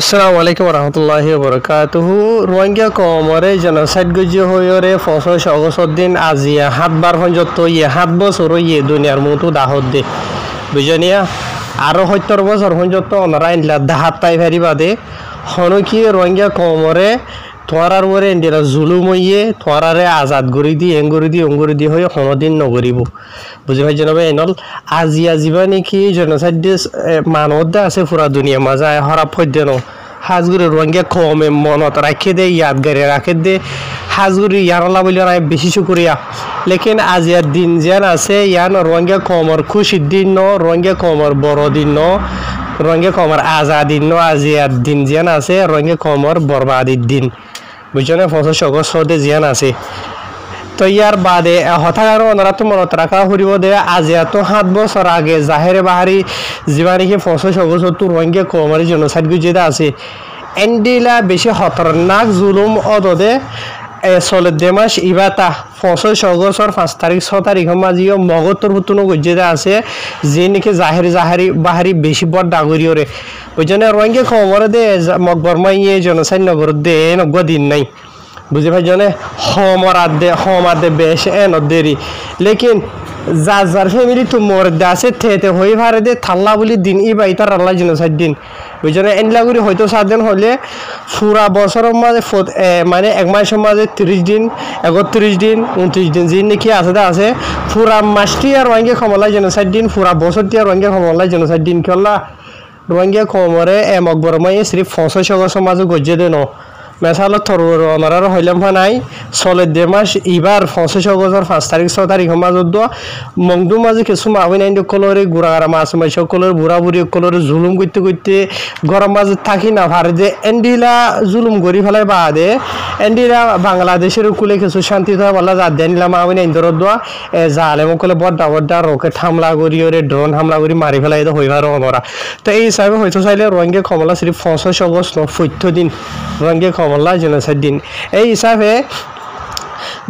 আসসালামু আলাইকুম রহমতুল্লাহি বরকাতুহু রোহিঙ্গা কমরে জেনোসাইড গজি হইরে ফসল অগস্ট দিন আজিয়া 7 বার পর্যন্ত 7 বছর ইয়ে দুনিয়ার মতো দাহত দে বুঝনিয়া আরো 70 বছর পর্যন্ত ওনারা ইনলা দাহাত তাই ফেরি বাদে হনকি রোহিঙ্গা কমরে তোয়ারার ওরে ইন্ডিয়া জুলুম হইয়ে তোয়ারারে আজাদ গরি দি অঙ্গুরি দি হয়ে কোনোদিন নগরিব বুঝি ভাই জানাবে এনল আজিয়া জীবা নাকি জেনোসাইড মানবদা আছে পুরা দুনিয়া মাজা হরাপ ফদ্দেন হাজগুড়ি রোহিঙ্গা কমে মনত রাখে দে ইয়াদগারে রাখে দে হাজগুড়ি ইয়ানলা বলে নাই বেশি শুক্রিয়া লেকিন আজিয়ার দিন যেন আছে ইয়ান রোহিঙ্গা কমর খুশির দিন ন রোহিঙ্গা কমর বড় দিন ন রোহিঙ্গা কমর আজাদিন ন আজিয়ার দিন যেন আছে রোহিঙ্গা কমর বরবাদির দিন বুঝছেন ফসল সগজ সদে জিয়ান আছে তো ইয়ার বাদে হঠাৎ ওনারা তো মনত রাখা ফুরিব দে আজি এত 7 বছর আগে জাহেরে বাহারি জীবানিকে ফসল সগজ তো রোহিঙ্গা কমরের জেনোসাইড গুজিদা আছে এন্ডিলা বেশি খতরনাক জুলুম অদদে চলে দেমাস ইবাতা ফসল সগজর 5 তারিখ 6 তারিখ মাঝিও মগতর হুতুন গুজিদা আছে যে নাকি জাহেরি বাহারি বেশি বড় ডাগরিওরে ওই জন্য রোহিঙ্গা কমরে দে মকবরমাইয়ে জেনোসাইড নগর দে নগ দিন নাই বুঝে ভাই জানে হমার দে বেশ এন দেরি লেকিন যার ফ্যামিলি তো মোর দাসে থেতে হই ভারে দে থাল্লা বলি দিন ইবা ইতার আল্লাহ জেনোসাইড দিন বুঝছেন এনলা করি হয়তো 7 দিন হলে পুরা বছরের মাঝে মানে এক মাসের মাঝে 30 দিন 31 দিন 29 দিন যিনি নাকি আছে পুরা মাসটি আর রোহিঙ্গা কমলা জেনোসাইড দিন পুরা বছরটি আর রোহিঙ্গা কমলা জেনোসাইড দিন খেলা রোহিঙ্গা কমরে মকবরমাই সিরিফ ফসল সমাজে গজ্জে দেন মেসাল থরুর অনারার হইলাম নাই চলে দে মাস এবার ফসল সগজর 5 তারিখ 6 তারিখ মাজত মংদু মাঝে কিছু মাহবিন আইন কলরে গুড়াগারা মাছ মাইস কলর বুড়া বুড়ি কলরে জুলুম করতে গরম মাঝে থাকি না ভারে যে এন্ডিলা জুলুম করি ফেলাই বাদে এন্ডিলা বাংলাদেশের কুলে কিছু শান্তি থাকা বলা যা দেনিলা মাহবিন আইন ধর দোয়া জালে মকলে বড্ডা রকেট হামলা করি ওরে ড্রোন হামলা করি মারি ফেলাই হইবার অনরা তো এই হিসাবে হয়তো চাইলে রোহিঙ্গা কমলা শ্রী ফসল সগজ 40 দিন রোহিঙ্গা কমলা জেনোসাইড দিন এই হিসাবে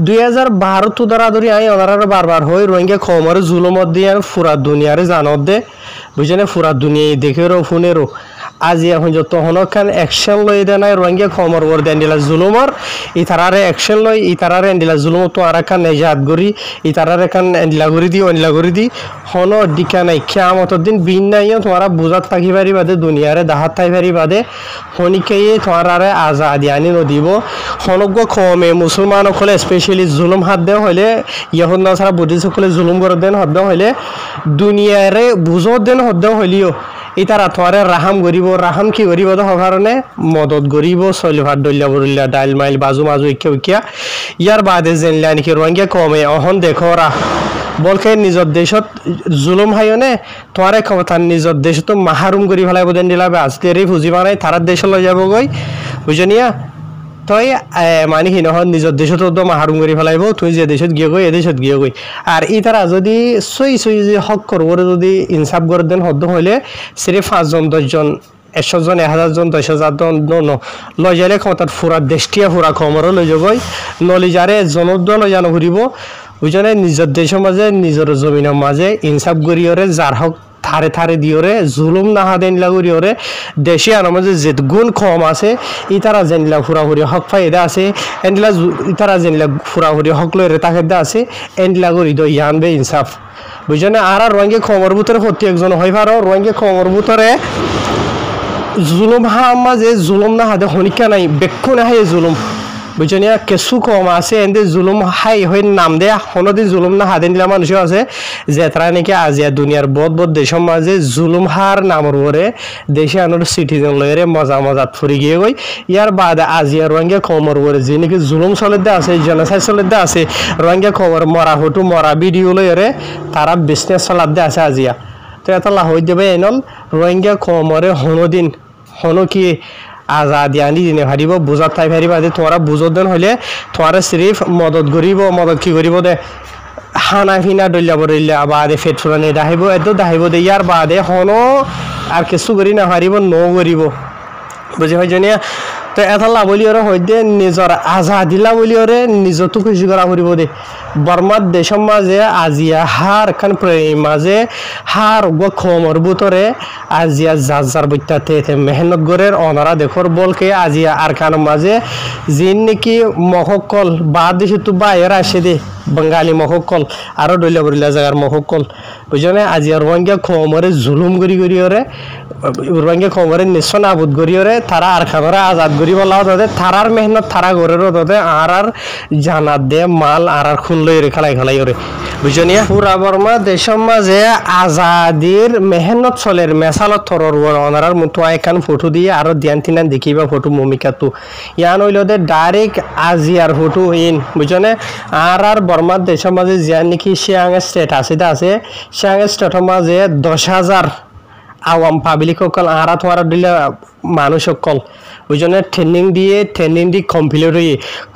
2012 তো ধরাধরি আই ওনারা বারবার হই রোহিঙ্গা কমর জুলুমত দিয়ে পুরা দুনিয়ারে জানত দে বুঝেনে পুরা দুনিয়া দেখেরও ফোনেরও আজি এখন যত হনখান অ্যাকশন লই দে নাই রোহিঙ্গা কমর ওর দেন্ডিলা জুলুমর ইতারারে অ্যাকশন লই ইতারারে এন্ডিলা জুলুম তো আর খান নেজাত গরি ইতারারে খান এন্ডিলা গরি দি হন ডিকা নাই কিয়ামতের দিন বিন নাই তোমরা বুঝাত থাকি পারি বাদে দুনিয়ারে দাহাত থাই পারি বাদে হনিকে তোমরারে আজাদি আনি নদিব হনজ্ঞ কমে মুসলমান হলে স্পেশালি জুলুম হাত দেওয়া হইলে ইহুদ নাসারা বুদ্ধিস্ট হলে জুলুম করে দেন হদ দেওয়া হইলে দুনিয়ারে বুঝত দেন হদ দেওয়া হইলিও ইতারা তোরে রাহাম গরিব রাহাম কি গরিব কারণে মদত গরিব চলিভার দলিয়া ডাইল মাইল বাজু মাজু ইকিয়া ইয়ার বাদে জেনলা নাকি রোহিঙ্গা কমে অহন দেখরা বলকে নিজের দেশত জুলুম হাইনে তোরে ক্ষমতা নিজের দেশত মাহারুম করি ফেলাই বোধেন দিলাবে আজকে ফুজি বানাই তারার দেশ লই যাব গই বুঝনিয়া তই মানে কি নহয় নিজের দেশত মাহারুম কৰি ফেলাইব তুই যে দেশত গিয়ে গই এ দেশত গিয়ে গই আর ই তারা যদি সই যে হক করবরে যদি ইনসাফ করে দেন হদ্দ হইলে সিরিফ 5 জন 10 জন 100 জন 1000 জন 10000 জন লই যাইলে ক্ষমতার পুরা দেশটিয়া পুরা খমর লই যাবই নলি যারে জনদল জানো ঘুরিব বুঝনে নিজের দেশের মাঝে নিজের জমিনের মাঝে ইনসাফ করিওরে যার হক থারে দিওরে জুলুম না হাদেন লাগুরিওরে দেশে আর মাঝে যে গুণ কম আছে ইতারা জেনলা ফুরাহুরি হক ফায়দা আছে এন্ডলা ইতারা জেনলা ফুরাহুরি হক লইরে তাকেদা আছে এন্ডলা গরি দই ইয়ানবে ইনসাফ বুঝনে আর রোহিঙ্গা খবর ভিতরে প্রতি একজন হই পারো রোহিঙ্গা খবর ভিতরে জুলুম মাঝে জুলুম না হাদে হনিকা নাই বেক্ষু না হাই জুলুম বুঝনিয়া কিছু কম আছে এতে জুলুম হাই হয়ে নাম দেয়া হনদি জুলুম না হাদেন দিলা মানুষ আছে যে তারা নাকি আজিয়া দুনিয়ার বহুত দেশের মাঝে জুলুম হার নামর ওরে দেশে আনোর সিটিজেন লয়েরে মজাত ফুরি গিয়ে গই ইয়ার বাদে আজিয়া রোহিঙ্গা কমর ওরে যে নাকি জুলুম চলে দে আছে জেনোসাইড চলে দে আছে রোহিঙ্গা কমর মরা হটু মরা ভিডিও লয়েরে তারা বিজনেস চলাত দে আছে আজিয়া তো এটা লাহ হয়ে যাবে এনল রোহিঙ্গা কমরে হনদিন হনো কি আজাদি আনি দিনে ভারিব বুঝাত তাই ভারিবা যে তোমরা বুঝত দেন হইলে তোমরা সিরিফ মদত কি করিব দে হানা ফিনা ডলিয়া বাদে ফেট ফুলানি দাহিব এত দাহিব দে ইয়ার বাদে হনো আর কিছু করি না হারিব ন করিব বুঝি হয় জানিয়া তো এতলা বলি ওরা হইতে নিজর আজাদিলা বলি ওরে নিজতো খুশি করা ফুরিব দে বর্মার দেশের মাঝে আজিয়া হার খান মাঝে হার খমর বুতরে আজিয়া যার যার বইতাতে মেহনত গড়ের অনারা দেখর বলকে আজিয়া আর খান মাঝে যিন নাকি মহকল বাদ দেশে তো বাইরে আসে দে বাঙালি মহকল আরো ডইলা বরিলা জায়গার মহকল বুঝনে আজিয়া রোহিঙ্গা খমরে জুলুম করি ওরে রোহিঙ্গা খমরে নিশ্চয় আবুদ করি ওরে তারা আর খানরে আজাদ করি বলা তাদের থারার মেহনত থারা গড়েরও তাদের আর জানাত দে মাল আর খুন লই রে খালাই ওরে বুঝনিয়া পুরা বর্মা দেশের মাঝে আজাদির মেহনত চলের মেসালত থরর অনারার মতো এখান ফটো দিয়ে আরো ধ্যান তিনান দেখিবা ফটো মমিকা তো ইয়ান হইল দে ডাইরেক্ট আজিয়ার ফটো ইন বুঝনে আর বর্মার দেশের মাঝে জিয়ান নাকি সিয়াং স্টেট আছে সিয়াং স্টেটের মাঝে 10,000 আওয়াম পাবলিক সকল আরা থোয়ারা দিলে মানুষ সকল ওই জন্য ট্রেনিং দিয়ে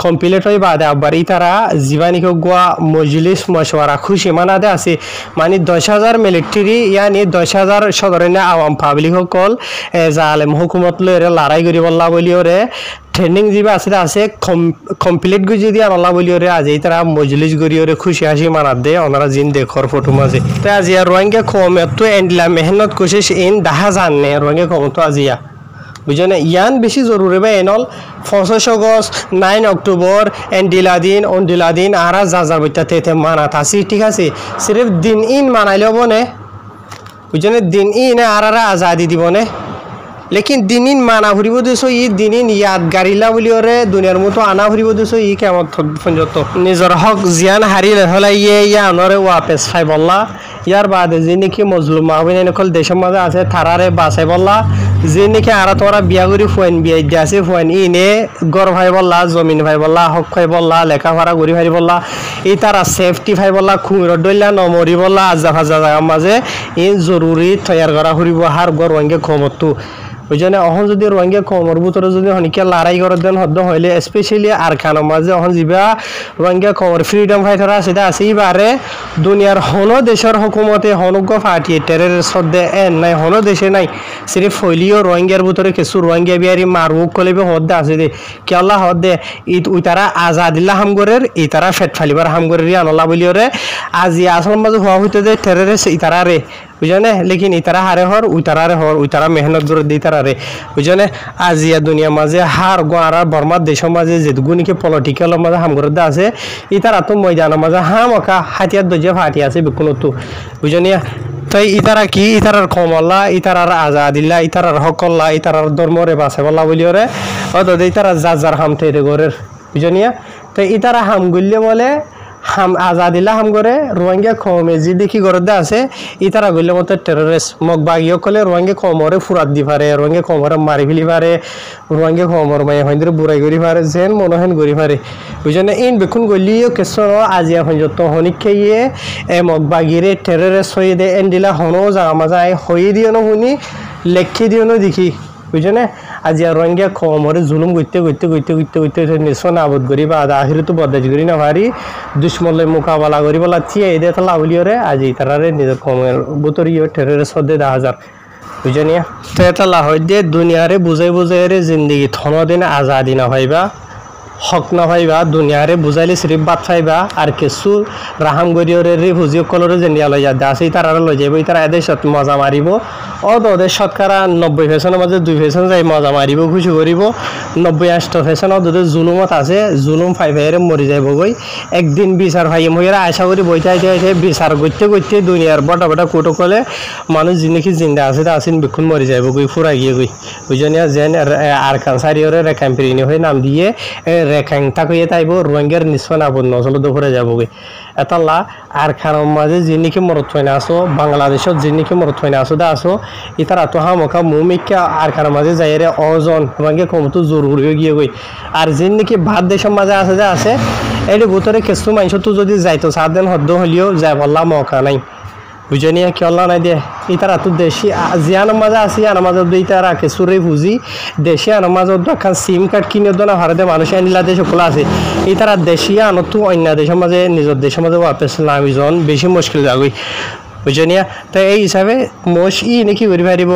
কমপ্লিট হয়ে বাদে আবার তারা জীবানিক গোয়া মজলিস মশওয়ারা খুশি মানাদে আছে মানে 10,000 মিলিটারি ইয়ানি 10,000 সদরণে আওয়াম পাবলিক সকল জালেম হুকুমত লইরে লড়াই করি বললা বলি ওরে ট্রেনিং যিবা আছে কমপ্লিট গই যদি আনলা বলি ওরে আজি তারা মজলিস গরি ওরে খুশি হাসি মানাত দে ওনারা জিন দেখর ফটো মাঝে তো আজিয়া রোহিঙ্গা কমে তো এন্ডলা মেহনত কোশিশ ইন দাহা জানে রোহিঙ্গা কম তো আজিয়া বুঝনে ইয়ান বেশি জরুরি বা এনল 25 আগস্ট 9 অক্টোবর এন্ডিলাদিন আরা যার বইতাতে মানাত আসি ঠিক আছে সির্ফ দিন ইন মানাইলে বনে বুঝনে দিন ইন আরারা আজাদি দিবনে লেকিন দিনিন মানা ফুরিব দিছো ই দিনিন ইয়াদগারিলা বলি ওরে দুনিয়ার মতো আনা ফুরিব দিছো ই কেমন পর্যন্ত নিজের হক জিয়ান হারিলে হলে ইয়ে আনরে ওয়াপেস ফাই বললা ইয়ার বাদে যে নাকি মজলুম মাহবিন নকল দেশের মাঝে আছে থারারে বাসাই বললা যে নাকি আর তোরা বিয়া করি ফুয়েন বিয়া দিয়ে আছে ফুয়েন ইনে গড় ভাই বললা জমিন ভাই বললা হক ভাই বললা লেখাপড়া করি ভাই বললা ই তারা সেফটি ভাই বললা খুঁড় দইলা নমরি বললা আজা ফাজা জায়গার মাঝে ই জরুরি তৈয়ার করা ফুরিব হার গড় রঙে ক্ষমতো বুঝনে অহন যদি রোহিঙ্গা কমর ভিতরে যদি হনিকে লড়াই করে দেন হদ্দ হইলে স্পেশালি আর খানো মাঝে অহন যা রোহিঙ্গা কমর ফ্রিডম ফাইটার আছে এইবারে দুনিয়ার হনো দেশের হুকুমতে হনুজ্ঞ ফাটিয়ে টেররিস্ট হদ্দে এন নাই হনো দেশে নাই সিরিফ হইলিও রোহিঙ্গার ভিতরে কিছু রোহিঙ্গা বিহারি মারুক কলেবে হদ্দে আছে দে কেলা হদ্দে ওই তারা আজাদিল্লা হামগরের এই তারা ফেট ফালিবার হামগরের আনলা বলিওরে আজি আসল মাঝে হওয়া হইতে দে টেররিস্ট এই তারা রে বুঝনে লেকিন ইতারা হারে হর উতারা মেহনত করে দিই তারা রে বুঝনে আজিয়া দুনিয়া মাঝে হার গোয়ারা বর্মার দেশের মাঝে যেটুকু নাকি পলিটিক্যালের মাঝে হামগরদে আছে ইতারা তো ময়দানের মাঝে হামকা হাতিয়ার দরজা ফাটি আছে বিকুলতো বুঝনিয়া তাই ইতারা কি ইতারার কমল্লা ইতারার আজাদিল্লা ইতারার হকল্লা ইতারার ধর্মরে বাসে বলা বলিওরে অত ইতারা যার হামতে ঘরের বুঝনিয়া তাই ইতারা হাম গুললে বলে হাম আজাদিল্লা হাম করে রোহিঙ্গা কমে যে দেখি গরদে আছে ইতারা গইলে মতো টেররিস্ট মগ বাগিও কলে রোহিঙ্গা কমরে ফুরাত দি পারে রোহিঙ্গা কমরে মারি ফেলি পারে রোহিঙ্গা কমর মাই হইন্দ্র বুড়াই করি পারে যেন মনহেন করি পারে বুঝনে ইন বেকুন গলিও কেসর আজিয়া হইজত হনিক খেয়ে এ মগ বাগিরে টেররিস্ট হয়ে দে এন্ডিলা হনো জাগা মাজায় হয়ে দিও ন শুনি লেখি দিও ন দেখি বুঝনে আজি রোহিঙ্গা কমরে জুলুম করতে নিশ্চয় আবদ করি বা আখিরে তো বদাজ করি না ভারি দুশ্মনলে মোকাবেলা করি বলা থিয়ে এই দেখা লাভলিওরে আজি তারারে নিজের কমের বুতরিও টেররিস্ট হদে 10,000 বুঝনিয়া তো এটা লাহই দিয়ে দুনিয়ারে বুঝাই রে জিন্দগি থনো দিন আজাদি না ভাইবা হক না ভাইবা দুনিয়ারে বুঝাইলে সিরিফ বাদ ফাইবা আর কিছু রাহাম গরিয়রে রিফিউজি কলরে জেনিয়া লই যাতে আছে তারা লই যাইব তারা এদের সাথে মজা মারিব ওদের শতকরা 90% মাঝে 2% যাই মজা মারিব খুশি করিব 90-80% ওদের জুলুমত আছে জুলুম ফাইভাইরে মরি যাইব গই একদিন বিচার ভাই মহিরা আশা করি বইতে বিচার করতে দুনিয়ার বড় কোটো কলে মানুষ জিনিস জিন্দা আছে তা আসেন বিক্ষণ মরি যাইব গই ফুরা গিয়ে গই বুঝনিয়া যেন আর কানসারিয়রে রেকাম্পিরিনি হয়ে নাম দিয়ে রেখাং থাকইয়ে তাইব রোহিঙ্গার নিশ্চয় না বন্য চলো দুপুরে যাবগে এতাল্লা আর খানোর মাঝে যিনিকে মরত হয় না আসো বাংলাদেশত যিনিকে মরত হয় না আসো দা আসো ইতারা তো হামকা মুমিকা আর খানোর মাঝে যাইরে অজন রোহিঙ্গা কমতো জরুরি গিয়ে গই আর যিনিকে ভাত দেশের মাঝে আছে যা আছে এর ভিতরে কিছু মানুষ তো যদি যাইতো 7 দিন হদ্দ হলিও যাই বললা মৌকা নাই বুঝনিয়া কি আল্লাহ নাই দিয়ে ইতারা তো দেশি জিয়ান মাঝে আসি আর মাঝে ইতারা কিছুরে বুঝি দেশি আর মাঝে এখন সিম কার্ড কিনে দেওয়া ভারতে মানুষ আনিলা দেশ খোলা আছে ইতারা দেশি আনো তো অন্য দেশের মাঝে নিজের দেশের মাঝে ওয়াপেস নামিজন বেশি মুশকিল যাগই বুঝনিয়া তো এই হিসাবে মোশ নাকি করি পারিব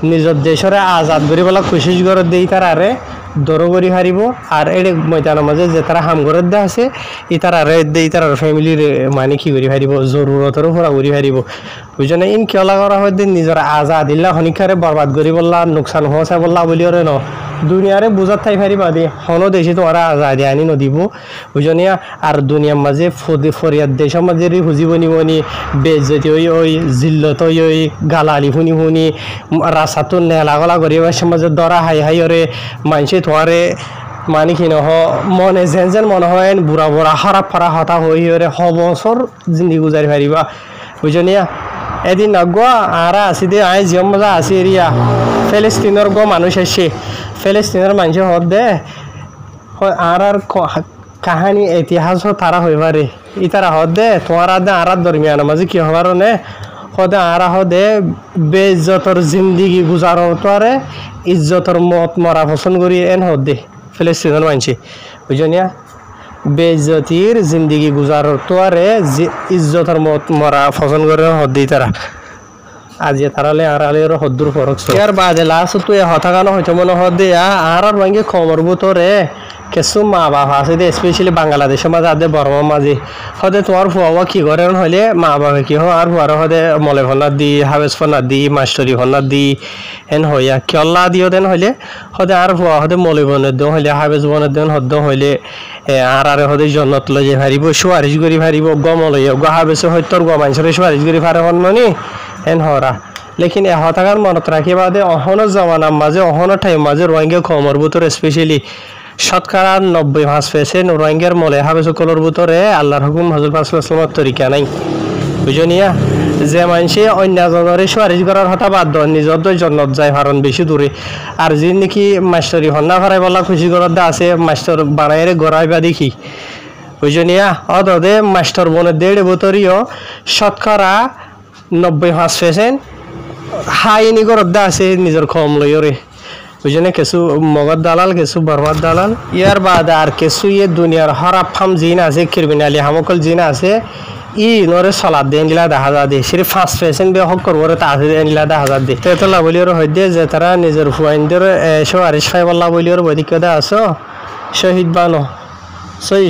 নিজের দেশরে আজাদ করি বলা কোশিশ করে দেই তারারে দরগরি হারিব আর এড়ে ময়দানের মাঝে যে তারা হামগরের দা আছে ইতারা রেদ দে ইতারা ফ্যামিলির মানে কি করি হারিব জরুরতর পুরা করি হারিব বুঝনে ইন কেলা করা হয় নিজের আজাদিল্লা হনিকারে বরবাদ করি বললা নোকসান হওয়া বললা বলিওরে ন দুনিয়ারে বুঝার থাই ফারিবা দি হনো দেশে তোমরা আজাদি আনি নদিব বুঝনিয়া আর দুনিয়ার মাঝে ফরিয়াদ দেশের মাঝে হুজিব নিবনি বেজতি ওই জিল্লত ওই গালালি শুনি শুনি রাস্তাটো নেলাগলা করি মাঝে দরা হাই হাই ওরে মানসি তোমারে মানে কি নহ মনে যেন যেন মনে হয় বুড়া বুড়া খারাপ ফারা হতা হই ওরে হবছর জিন্দি গুজারি ফারিবা বুঝনিয়া এদিন আগুয়া আরা আসি দে আই জিয়ম মজা আসি এরিয়া ফিলিস্তিনের গো মানুষ আসে ফিলিস্তিনের মানুষ হদ দে আর কাহানি ইতিহাস তারা হইবারে ইতারা হদ দে তোমার দে আর দরমিয়ান মাঝে কি হবার নে হদে আর হদে বেইজ্জতর জিন্দিগি গুজারো তোরে ইজ্জতর মত মরা পছন্দ করি এন হদ দে ফিলিস্তিনের মানুষ বুঝনিয়া বেইজ্জতির জিন্দিগি গুজারো তোরে ইজ্জতর মত মরা পছন্দ করে হদ দি তারা আজি তারালে আর আলের হদ্দুর ফরক ইয়ার বাদে লাস্ট তুই হতাগানো হইতো মনে হদে আর ভাঙ্গে খবর বুতরে কিছু মা বাবা আছে দে স্পেশালি বাংলাদেশের মাঝে আদে বর্মা মাঝে হদে তোমার ফুয়া কি করেন হইলে মা বাবা কি হয় আর ফুয়ার হদে মলে ফোনার দি হাবেজ ফোনার দি মাস্টরি ফোনার দি হেন হইয়া কেল্লা দিও দেন হইলে হদে আর ফুয়া হদে মলে বনের দেন হইলে হাবেজ বনের দেন হদ্দ হইলে আর হদে জন্নত লই যে ভারিব সুয়ারিশ করি ভারিব গম লইয়া গ হাবেজ হইতর গ মানুষের সুয়ারিশ করি ভারে হননি হেন হরা লেকিন এ হতাগার মনত রাখি বাদে অহনো জমানার মাঝে অহনো টাইম মাঝে রোহিঙ্গা খমর ভিতরে স্পেশালি শতকরা 90% রোহিঙ্গার মলে হাবে সকলের ভিতরে আল্লাহর হুকুম হযরত রাসূলুল্লাহর তরিকা নাই বুঝনিয়া যে মানুষে অন্য জনের সুয়ারিশ করার হতা বাদ দেন নিজের জন্নত যায় কারণ বেশি দূরে আর যে নাকি মাস্টারি হন্না ফারাই বলা খুশি করার দা আছে মাস্টার বানাইরে গড়াইবা দেখি বুঝনিয়া অদে মাস্টার বনের দেড় ভিতরেও শতকরা 90% হাইনি গরদ আছে নিজের কম লইরে বুঝনে কিছু মগর দালাল কিছু বরবাদ দালাল ইয়ার বাদ আর কিছু ইয়ে দুনিয়ার হরাপ ফাম জিন আছে ক্রিমিনালি হামকল জিন আছে ই নরে সলাদ দেন দিলা দেখা যা দে সিরি 5% বে হক করবরে তা আছে দেন দিলা দেখা যা দে তো লা বলিওর হইদে যে তারা নিজের ফুয়াইনদের শোয়ারিশ ফাইবাল্লা বলিওর বদিকে দা আছো শহীদ বানো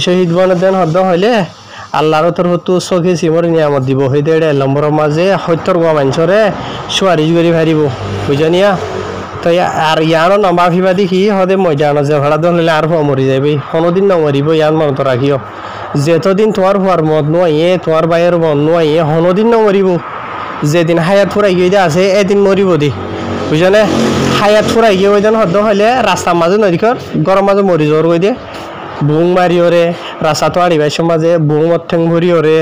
শহীদ বানো দেন হদ হইলে আল্লাহর তরফতো চোখে চিমর নিয়ামত দিব সেই দেড়ে নম্বরের মাঝে সত্যর গোয়া মানুষরে সুয়ারিশ করি ফারিব বুঝনিয়া তো আর ইয়ানো নম্বা ফিবা দেখি সদে ময়দানো যে ভাড়া দিলে আর ফুয়া মরি যাবি কোনোদিন নমরিব ইয়ান মনত রাখিও যেতদিন তোমার ফুয়ার মত নোয়াইয়ে তোমার বাইয়ের মন নোয়াইয়ে কোনোদিন নমরিব যেদিন হায়াত ফুরাই গিয়ে আছে এদিন মরিব দি বুঝনে হায়াত ফুরাই গিয়ে ওই দিন হদ্দ হইলে রাস্তার মাঝে নদীকর গরম মাঝে মরি যাওয়ার কই দিয়ে বুং মারিওরে রাস্তা তো আড়িবাই সমাজে বুং মঠেং ভরিওরে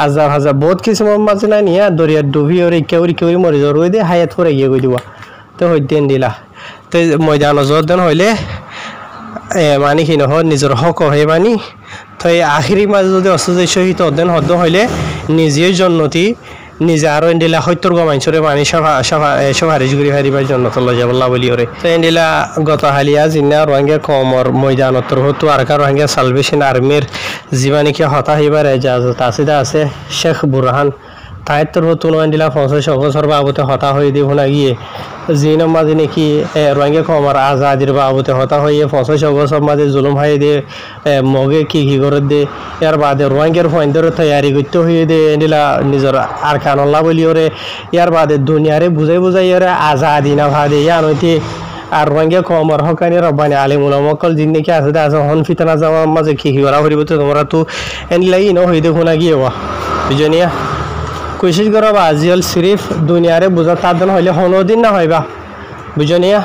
আজার হাজার বহুত কিছু মাঝে নাই নিয়ে দরিয়ার ডুবি ওরে কেউরি মরি যাওয়ার কই দিয়ে হায়াত ফুরাই গিয়ে কই দিবা তো হইতেন দিলা তো ময়দান জোরদান হইলে মানে কি নহ নিজের হক হে মানি তো এই আখিরি মাঝে যদি অস্ত শহীদ অধ্যয়ন হদ্দ হইলে নিজের জন্নতি নিজে আরো এন্ডিলা সত্যর গমাইছরে মানে সভারিশ ঘুরি হারিবার জন্য তল্লা যাবল্লা বলি ওরে তো এন্ডিলা গত হালিয়া জিনা রোহিঙ্গা কমর ময়দানতর হতো আর কার রোহিঙ্গা সালভেশন আর্মির জীবানী কি হতা হইবার এজাজত আছে শেখ বুরহান তাইতর হতো এন্ডিলা 50 বছর বাবতে হতা হয়ে দিব না গিয়ে জিনের মাঝে নাকি রোহিঙ্গা কমর আজাদির বাবতে হতা হয়ে 50 বছর মাঝে জুলুম হাই দে মগে কি করে দে ইয়ার বাদে রোহিঙ্গার ফয়েন্ডর তৈয়ারি করতে হয়ে দে এন্ডিলা নিজের আর কানল্লা বলি ওরে ইয়ার বাদে দুনিয়ারে বুঝাই ওরে আজাদি না ভাদে ইয়া নইতে আর রোহিঙ্গা কমর হকানি রব্বানি আলিমুল মকল জিন নাকি আছে হন ফিতনা যাওয়া মাঝে কি করা হরিব তো তোমরা তো এন্ডিলা ইনো হয়ে দেখো না গিয়ে বুঝনিয়া কোশিশ করো আজিল সিরিফ দুনিয়ারে বুঝা তার দিন হইলে কোনোদিন না হইবা বুঝনিয়া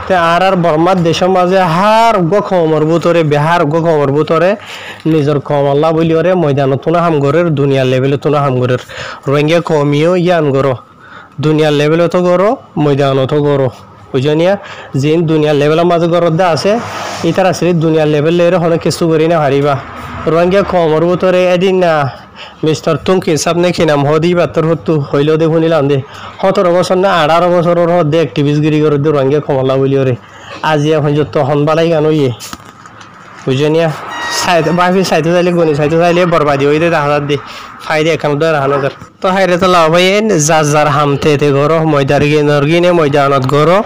তে আর বর্মার দেশের মাঝে হার গো খমর বুতরে বিহার গো খমর বুতরে নিজের কমল্লা বলি ওরে ময়দানত তুনা হামগরের দুনিয়ার লেভেলে তুনা হামগরের রোহিঙ্গা কমিও ইয়ান গরো দুনিয়ার লেভেলে তো গরো ময়দানত গরো বুঝনিয়া জিন দুনিয়ার লেভেলের মাঝে গরদ দা আছে ইতার আসলে দুনিয়ার লেভেল এর হলে কিছু করি না হারিবা রোহিঙ্গা কমর বুতরে এদিন না মিস্টার তুঙ্কি সামনে কি নাম হদি বাতর হতো হইলেও দেখুন নিলাম দে 17 বছর না 18 বছরের হদে অ্যাক্টিভিস্ট গিরি করে দে রোহিঙ্গা কমলা বলি ওরে আজি এখন যত হনবালাই গান ইয়ে বুঝনিয়া সাইড বাফি সাইতে যাইলে গনি সাইতে যাইলে বরবাদি হইতে দেখা দে ফাইদে এখন দর হানাদার তো হাইরে তো লাভ ভাই যার হামতে তে গরো ময়দার গিনে ময়দানত গরো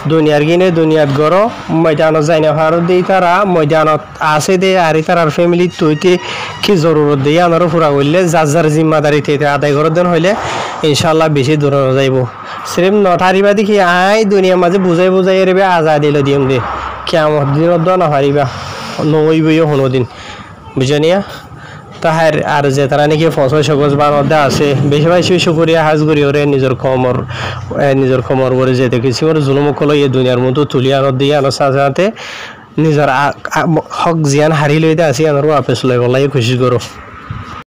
দুনিয়ার গিনে দুনিয়াত গড় ময়দানত যাই না ভারত দিই তারা ময়দানত আছে দে আর তার ফ্যামিলি তৈতে কি জরুরত দিয়ে আনারও পুরা করলে যার যার জিম্মাদারি থেকে আদায় করে দেন হইলে ইনশাল্লাহ বেশি দূর যাইব সিরিফ নঠারিবা দেখি আই দুনিয়ার মাঝে বুঝাই বুঝাই এরবে আজাদ দিল দিম দে কেমন দিনত দ নাহারিবা নইবইও হনো দিন বুঝনিয়া তাহার আর যে তারা নাকি ফসল সগজ বানদে আছে বেশি বেশি শুকরিয়া হাজ করি ওরে নিজের খমর করে যেতে কিছু ওর জুলুমকল এই দুনিয়ার মতো তুলি আনত দিয়ে আনো সাজাতে নিজের হক জিয়ান হারি লইতে আসি আনারও আপেস লই বলাই খুশি করো